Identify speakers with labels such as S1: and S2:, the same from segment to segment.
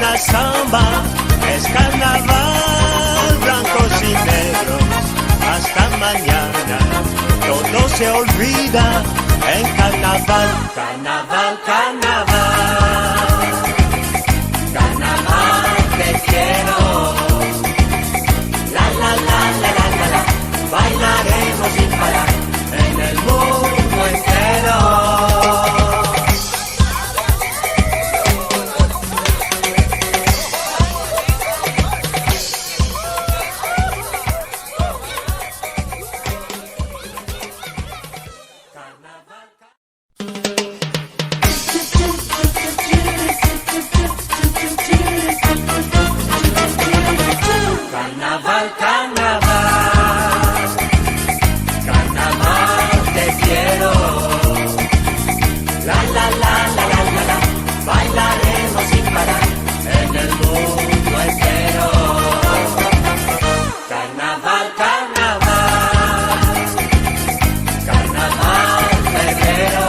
S1: una samba, es carnaval, blancos y negros, hasta mañana, todo se olvida en carnaval, carnaval, carnaval, carnaval te quiero, la la la la la la la, bailaremos sin parar en el mundo entero. Carnaval, carnaval, carnaval te quiero, la la la la la la la, bailaremos sin parar en el mundo entero. Carnaval, carnaval, carnaval febrero,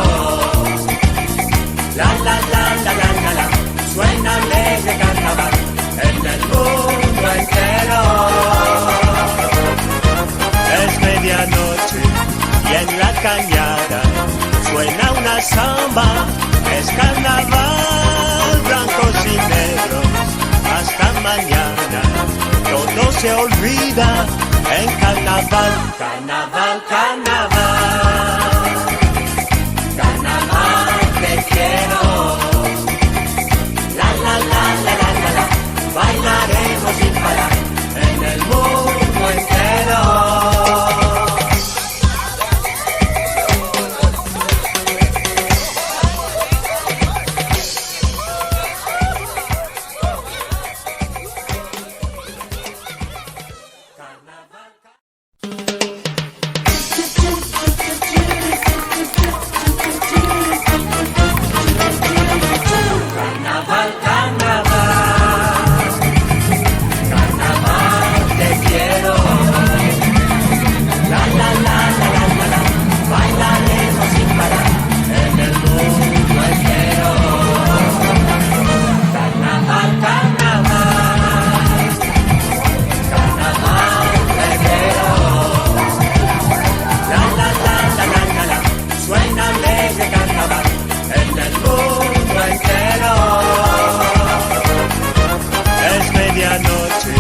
S1: la la la la la la la, suena alegre carnaval en el mundo entero. Es medianoche y en la cañada suena una samba, es carnaval, blancos y negros, hasta mañana, todo se olvida en carnaval, carnaval, carnaval, carnaval te quiero, la la la la la la la, bailaremos sin parar en el mundo entero. Carnaval, carnaval, carnaval te quiero, la la la la la la la, bailaremos sin parar en el mundo entero. Carnaval, carnaval, carnaval febrero, la la la la la la la, suena alegre carnaval en el mundo entero. Es medianoche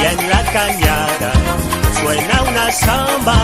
S1: y en la cañada suena una samba,